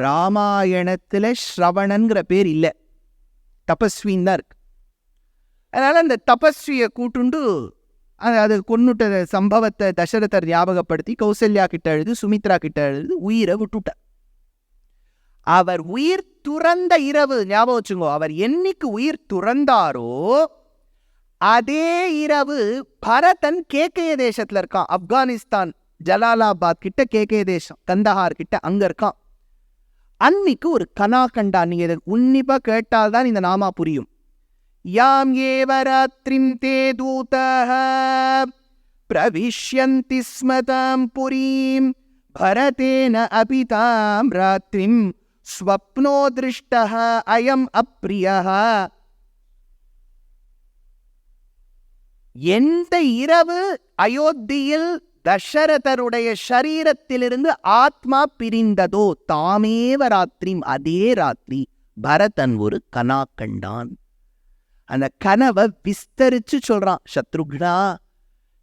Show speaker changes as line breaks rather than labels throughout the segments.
ராமாயணத்துல ஸ்ரவணன்கிற பேர் இல்லை, தபஸ்வின்னு தான் இருக்கு. அதனால அந்த தபஸ்வியை கூட்டுண்டு அது கொன்னுட்ட சம்பவத்தை தசரதர் ஞாபகப்படுத்தி கௌசல்யா கிட்ட எழுது, சுமித்ரா கிட்ட எழுது, உயிரை விட்டுட்டார். அவர் உயிர் துறந்த இரவு ஞாபகம் வச்சுங்கோ, அவர் என்னைக்கு உயிர் துறந்தாரோ அதே இரவு பரதன் கேகய தேசத்துல இருக்கான். ஆப்கானிஸ்தான் ஜலாலாபாத் கிட்ட கேகய தேசம், கந்தஹார் கிட்ட அங்க இருக்கான். அன்னைக்கு ஒரு கனா கண்டா. நீங்க இதை உன்னிப்பா கேட்டால்தான் இந்த நாமா புரியும். யாம் ஏவ ராத்ரிம் தே தூதஹ பிரவிஷ்யந்தி ஸ்மதாம் புரீம் பரதேன அபிதாம் ராத்ரிம் ஸ்வப்னோ திருஷ்டஹ அயம் அப்ரியஹ. எந்த இரவு அயோத்தியில் தசரதருடைய சரீரத்திலிருந்து ஆத்மா பிரிந்ததோ தாமேவ ராத்திரி, அதே ராத்திரி பரதன் ஒரு கனா கண்டான். அந்த கனவை விஸ்தரிச்சு சொல்றான். சத்ருக்னா,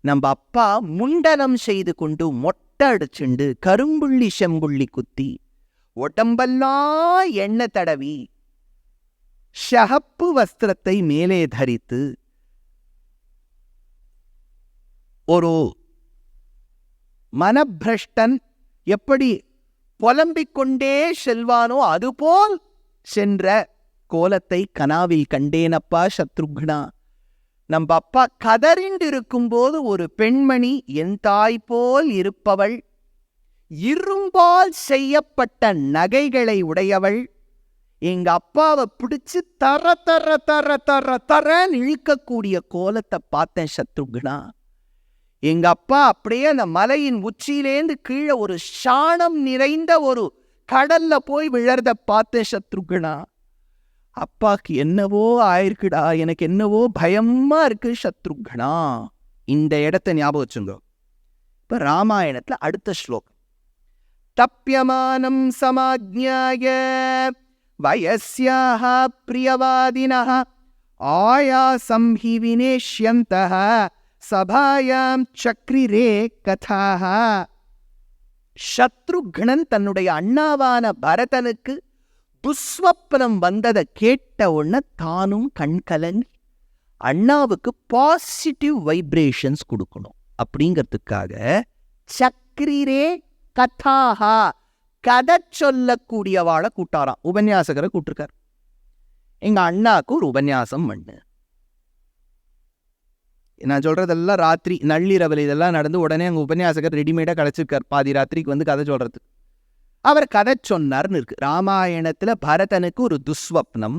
நம்ம அப்பா முண்டனம் செய்து கொண்டு மொட்டை அடிச்சுண்டு கரும்புள்ளி செம்புள்ளி குத்தி உடம்பெல்லாம் எண்ணெய் தடவி ஷஹப்பு வஸ்திரத்தை மேலே தரித்து ஒரு மனப்பிரஷ்டன் எப்படி புலம்பிக் கொண்டே செல்வானோ அதுபோல் சென்ற கோலத்தை கனாவில் கண்டேனப்பா சத்ருக்னா. நம்ம அப்பா கதறிண்டு இருக்கும்போது ஒரு பெண்மணி என் தாய் போல் இருப்பவள், இரும்பால் செய்யப்பட்ட நகைகளை உடையவள், எங்க அப்பாவை பிடிச்சு தர தர தர தர தர இழுக்கக்கூடிய கோலத்தை பார்த்தேன் சத்ருக்னா. எங்க அப்பா அப்படியே அந்த மலையின் உச்சியிலேந்து கீழே ஒரு சாணம் நிறைந்த ஒரு கடல்ல போய் விழறத பார்த்தேன் சத்ருக்னா. அப்பாக்கு என்னவோ ஆயிருக்குடா, எனக்கு என்னவோ பயமா இருக்கு சத்ருக்னா. இந்த இடத்தை ஞாபகம் வச்சுங்க. இப்ப ராமாயணத்துல அடுத்த ஸ்லோகம். தப்யமானம் சமாஜ்ஞாய வயஸ்யாஹ பிரியவாதினஹ ஆயாசம் ஹி வினேஷ்யந்தஹ சபாயாம் சக்ரிரே கதாஹ. சத்ருக்னன் தன்னுடைய அண்ணாவான பரதனுக்கு துஸ்வப்னம் வந்ததை கேட்ட உடனே தானும் கண்கலங்கி அண்ணாவுக்கு பாசிட்டிவ் வைப்ரேஷன்ஸ் கொடுக்கணும் அப்படிங்கிறதுக்காக சக்ரிரே கதாஹா, கதை சொல்லக்கூடியவாளை கூட்டாராம், உபன்யாசகரை கூட்டிருக்கார். எங்க அண்ணாக்கு ஒரு உபன்யாசம் பண்ணு. நான் சொல்றதெல்லாம் ராத்திரி நள்ளிரவில் இதெல்லாம் நடந்து உடனே அங்கே உபன்யாசகர் ரெடிமேடா கிடைச்சிருக்கார். பாதி ராத்திரிக்கு வந்து கதை சொல்றது. அவர் கதை சொன்னார்னு இருக்கு. ராமாயணத்துல பரதனுக்கு ஒரு துஸ்வப்னம்,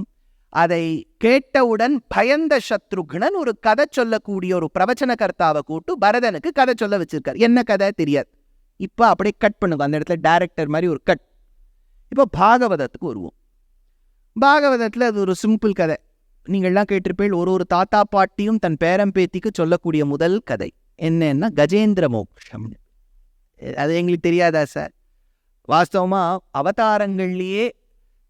அதை கேட்டவுடன் பயந்த சத்ருக்னன் ஒரு கதை சொல்லக்கூடிய ஒரு பிரவச்சன கர்த்தாவை கூட்டு பரதனுக்கு கதை சொல்ல வச்சிருக்கார். என்ன கதை தெரியாது. இப்ப அப்படியே கட் பண்ணுங்க, அந்த இடத்துல டைரக்டர் மாதிரி ஒரு கட். இப்போ பாகவதத்துக்கு வருவோம். பாகவதத்துல அது ஒரு சிம்பிள் கதை. நீங்கள்லாம் கேட்டிருப்பீள், ஒரு தாத்தா பாட்டியும் தன் பேரம்பேத்திக்கு சொல்லக்கூடிய முதல் கதை என்னன்னா கஜேந்திர மோக்ஷம். அது எங்களுக்கு தெரியாதா சார்? வாஸ்தவமா அவதாரங்கள்லயே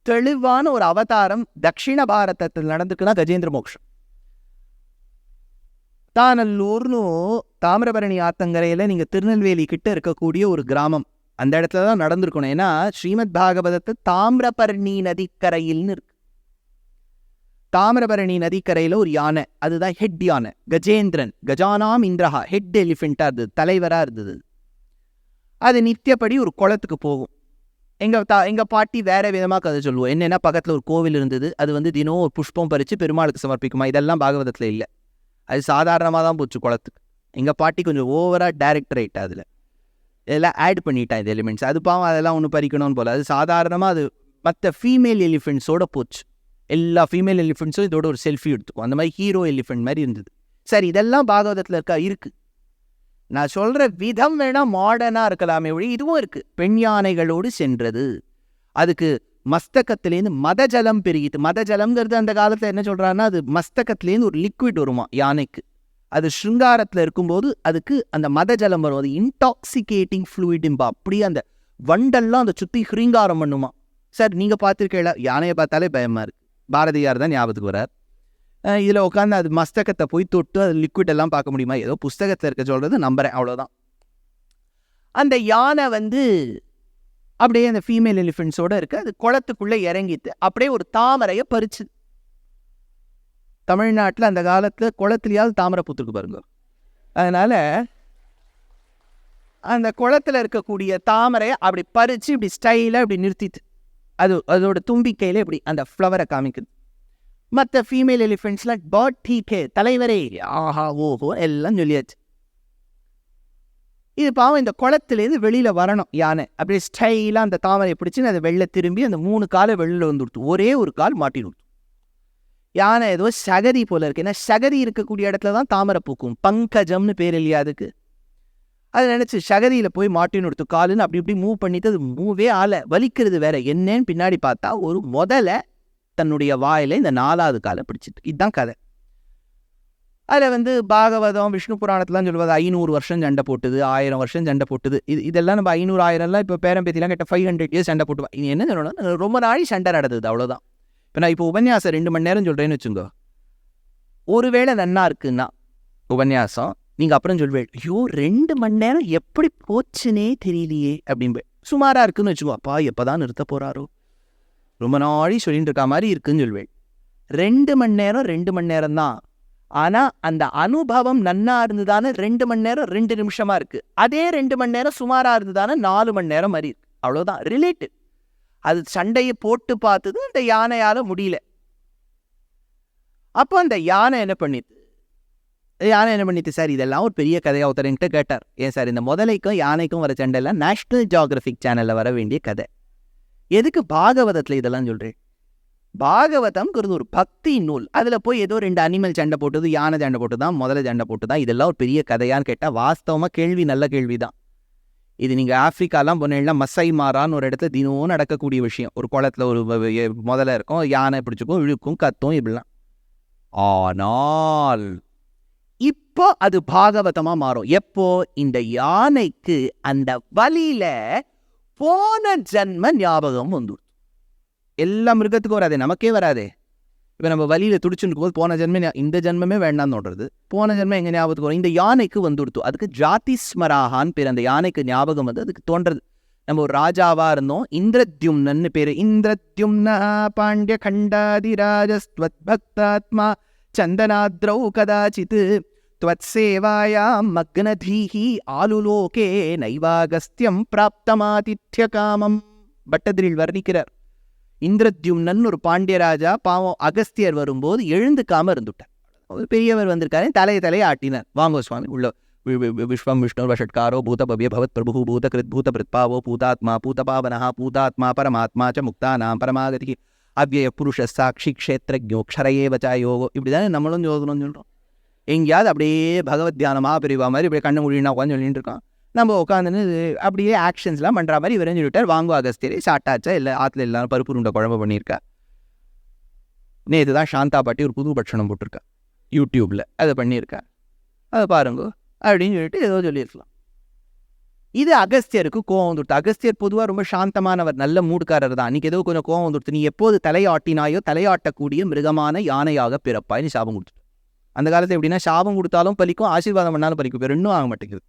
தெளிவான ஒரு அவதாரம் தட்சிண பாரதத்தில் நடந்துக்குன்னா கஜேந்திர மோக்ஷம். தானல்லூர்னு தாமிரபரணி ஆத்தங்கரையில நீங்க திருநெல்வேலி கிட்ட இருக்கக்கூடிய ஒரு கிராமம், அந்த இடத்துலதான் நடந்திருக்கணும். ஏன்னா ஸ்ரீமத் பாகவதத்து தாமிரபரணி நதிக்கரையில்னு இருக்கு. தாமிரபரணி நதிக்கரையில ஒரு யானை, அதுதான் ஹெட் யானை, கஜேந்திரன், கஜானாம் இந்திரஹா, ஹெட் எலிஃபென்டா இருந்தது, தலைவரா இருந்தது. அது நித்தியப்படி ஒரு குளத்துக்கு போகும். எங்க பாட்டி வேற விதமா கதை சொல்லுவோம். என்னன்னா பக்கத்துல ஒரு கோவில் இருந்தது, அது வந்து தினம் ஒரு புஷ்பம் பறிச்சு பெருமாளுக்கு சமர்ப்பிக்குமா. இதெல்லாம் பாகவதத்துல இல்லை, அது சாதாரணமாக தான் போச்சு குளத்துக்கு. எங்க பாட்டி கொஞ்சம் ஓவரா டைரக்டரேட் அதுல இதெல்லாம் ஆட் பண்ணிட்டான் இந்த எலிமெண்ட்ஸ். அது பாவம், அதெல்லாம் ஒன்று பறிக்கணும்னு போல. அது சாதாரணமாக அது மற்ற ஃபீமேல் எலிஃபென்ட்ஸோட போச்சு. எல்லா ஃபீமேல் எலிஃபென்ட்ஸும் இதோட ஒரு செல்ஃபி எடுத்துக்கும். அந்த மாதிரி ஹீரோ எலிஃபென்ட் மாதிரி இருந்தது. சரி, இதெல்லாம் பாகவதத்தில் இருக்கு. நான் சொல்ற விதம் வேணா மாடர்னா இருக்கலாமே ஒழி, இதுவும் இருக்கு. பெண் யானைகளோடு சென்றது, அதுக்கு மஸ்தகத்திலேருந்து மத ஜலம் பெருகிட்டு. மத ஜலம்ங்கிறது அந்த காலத்தில் என்ன சொல்றாங்கன்னா, அது மஸ்தகத்திலேருந்து ஒரு லிக்விட் வருமா யானைக்கு. அது ஸ்ருங்காரத்தில் இருக்கும்போது அதுக்கு அந்த மத ஜலம் வரும். அது இன்டாக்சிகேட்டிங் ஃப்ளூயிடும்பா. அப்படியே அந்த வண்டெல்லாம் அந்த சுற்றி ஹிருங்காரம் பண்ணுமா. சார் நீங்கள் பார்த்துருக்கீங்களா? யானையை பார்த்தாலே பயமா இருக்கு. பாரதியார் தான் ஞாபகத்துக்கு வரார். இதில் உட்காந்து அது மஸ்தகத்தை போய் தொட்டு அது லிக்விட் எல்லாம் பார்க்க முடியுமா? ஏதோ புஸ்தகத்தில் இருக்க சொல்றது நம்புறேன், அவ்வளோதான். அந்த யானை வந்து அப்படியே அந்த ஃபீமேல் எலிஃபென்ட்ஸோட இருக்கு. அது குளத்துக்குள்ளே இறங்கிட்டு அப்படியே ஒரு தாமரையை பறிச்சு. தமிழ்நாட்டில் அந்த காலத்தில் குளத்துலையாவது தாமரை பூத்துருக்கு பாருங்க. அதனால அந்த குளத்தில் இருக்கக்கூடிய தாமரையை அப்படி பறித்து இப்படி ஸ்டைலாக இப்படி நிறுத்திட்டு அதோட தும்பிக்கையில் இப்படி அந்த ஃப்ளவரை காமிக்குது. மற்ற ஃபீமேல் எலிஃபென்ட்ஸ்லாம் பாட் டீகே தலைவரே ஆஹா ஓஹோ எல்லாம் சொல்லியாச்சு. இது பாவம் இந்த குளத்துலேருந்து வெளியில் வரணும் யானை. அப்படியே ஸ்டைலாக அந்த தாமரையை பிடிச்சி அதை வெளில திரும்பி அந்த 3 காலை வெளியில் வந்து கொடுத்து ஒரே ஒரு கால் மாட்டி கொடுத்து. யானை ஏதோ சகதி போல இருக்கு. ஏன்னா சகதி இருக்கக்கூடிய இடத்துல தான் தாமரை பூக்கும். பங்கஜம்னு பேர் இல்லையா அதுக்கு. அதை நினச்சி சகதியில் போய் மாட்டின்னு கொடுத்து காலுன்னு அப்படி இப்படி மூவ் பண்ணிட்டு அது மூவே ஆலை வலிக்கிறது வேற என்னன்னு பின்னாடி பார்த்தா ஒரு முதல்ல தன்னுடைய வாயில இந்த 4வது காலை பிடிச்சிட்டு. இதுதான் கதை. அதில் பாகவதம் விஷ்ணு புராணத்துலாம் சொல்லுவது 500 வருஷம் சண்டை போட்டுது, 1000 வருஷம் சண்டை போட்டுது. இதெல்லாம் நம்ம 500 1000 இப்போ பேரம்பேத்திலாம் கேட்ட 500 years சண்டை போட்டுவா. இது என்ன சொல்லணும்னா ரொம்ப நாள் சண்டை நடந்தது அவ்வளோதான். இப்போ நான் இப்போ உபன்யாசம் 2 மணி நேரம் சொல்கிறேன்னு வச்சுங்க. ஒருவேளை நன்னா இருக்குன்னா உபன்யாசம் நீங்கள் அப்புறம் சொல்வேன், ஐயோ 2 மணி நேரம் எப்படி போச்சுன்னே தெரியலையே அப்படின்பே. சுமாராக இருக்குன்னு வச்சுக்கோ, அப்பா எப்போ தான் நிறுத்த போகிறாரோ ரொம்ப நாளி சொல்லிட்டு இருக்கா மாதிரி இருக்குன்னு சொல்வேன். 2 மணி நேரம் 2 மணி நேரம் தான். ஆனால் அந்த அனுபவம் நன்னா இருந்ததானே 2 மணி நேரம் 2 நிமிஷமாக இருக்குது. அதே 2 மணி நேரம் சுமாராக இருந்ததானே 4 மணி நேரம் மாதிரி இருக்கு. அவ்வளோதான் ரிலேட்டிவ். அது சண்டையை போட்டு பார்த்தது அந்த யானையால் முடியல. அப்போ அந்த யானை என்ன பண்ணிட்டு சார் இதெல்லாம் ஒரு பெரிய கதையாக ஒருத்தர் என்கிட்ட கேட்டார். ஏன் சார் இந்த முதலைக்கும் யானைக்கும் வர சண்டையெல்லாம் நேஷ்னல் ஜியாகிரபிக் சேனலில் வர வேண்டிய கதை, எதுக்கு பாகவதத்தில் இதெல்லாம் சொல்கிறேன்? பாகவதம்ங்கிறது ஒரு பக்தி நூல். அதில் போய் ஏதோ 2 அனிமல் சண்டை போட்டது, யானை சண்டை போட்டு தான், முதல்ல சண்டை போட்டு தான், இதெல்லாம் ஒரு பெரிய கதையான்னு கேட்டால் வாஸ்தவமாக கேள்வி நல்ல கேள்வி தான். இது நீங்கள் ஆஃப்ரிக்காலாம் போனீங்கன்னா மசை மாறான்னு ஒரு இடத்துல தினமும் நடக்கக்கூடிய விஷயம். ஒரு குளத்தில் ஒரு முதல்ல இருக்கும், யானை பிடிச்சிக்கும், இழுக்கும், கத்தும், இப்படிலாம். ஆனால் இப்போ அது பாகவதமாக மாறும். எப்போ இந்த யானைக்கு அந்த வலியில போன ஜன்ம ஞாபகம் வந்துடும். எல்லா மிருகத்துக்கும் வராதே, நமக்கே வராதே. இப்போ நம்ம வலியில் துடிச்சுட்டு இருக்கும்போது போன ஜென்மம் இந்த ஜென்மமே வேண்டாம்னு தோன்றது. போன ஜென்மம் எங்கே ஞாபகத்துக்கு வரும்? இந்த யானைக்கு வந்துடுத்து. அதுக்கு ஜாதிஸ்மராகான்னு பேர். அந்த யானைக்கு ஞாபகம் அதுக்கு தோன்றது. நம்ம ஒரு ராஜாவாக இருந்தோம், இந்திரத்யும்னன்னு பேர். இந்திரத்யும்னா பாண்டிய கண்டாதிராஜஸ்வத் பக்தாத்மா சந்தனாத்ரௌ கதாச்சித் त्वत् सेवायां मग्नधीः आलुलोके नैवागस्त्यं प्राप्तमातिथ्यकामம் பட்டதிரில் வர்ணிக்கிறார். இந்திரத்யும்னன் ஒரு பாண்டியராஜா பாவம் அகஸ்தியர் வரும்போது எழுந்துக்காம இருந்துட்டார். ஒரு பெரியவர் வந்திருக்காரு, தலையை ஆட்டினார். வாங்கோ சுவாமி உள்ள விஸ்வம் விஷ்ணு வஷட்காரோ பூதபவ்ய பவத் பிரபு பூதகிருத் பூதபிருத்பாவோ பூதாத்மா பூதபாவனஹ பூதாத்மா பரமாத்மா ச முக்தானாம் பரமாகதி அவ்யய புருஷ சாட்சி க்ஷேத்ரஜோ க்ஷரயேவ ச யோகோ. இப்படிதானே நம்மளும் யோகணும்னு சொல்கிறோம். எங்கேயாவது அப்படியே பகவத் தியானமாக பெரியவா மாதிரி இப்படியே கண்ணு மொழினா உட்காந்து சொல்லிட்டு இருக்கோம். நம்ம உட்காந்துன்னு அப்படியே ஆக்ஷன்ஸ்லாம் பண்ணுற மாதிரி இவரே சொல்லிவிட்டார். வாங்கோ அகஸ்தியரே சாட்டாச்சா இல்லை ஆற்றுல எல்லாரும் பருப்பு உருண்டை குழம்பு பண்ணியிருக்கா. நேற்று தான் சாந்தா பாட்டி ஒரு புது பட்சணம் போட்டிருக்கா யூடியூப்பில், அதை பண்ணியிருக்கா, அதை பாருங்கோ அப்படின்னு சொல்லிட்டு ஏதோ சொல்லியிருக்கலாம். இது அகஸ்தியருக்கு கோவம் வந்துடுத்து. அகஸ்தியர் பொதுவாக ரொம்ப சாந்தமானவர், நல்ல மூடுக்காரர் தான். அன்றைக்கி ஏதோ கொஞ்சம் கோவம் வந்துடுத்து. நீ எப்போது தலையாட்டினாயோ தலையாட்டக்கூடிய மிருகமான யானையாக பிறப்பாய் நீ சாபம் கொடுத்துட்டு. அந்த காலத்தில் எப்படின்னா சாபம் கொடுத்தாலும் பலிக்கும், ஆசீர்வாதம் பண்ணாலும் பலிக்கும், வேறு இன்னும் ஆக மாட்டேங்குது.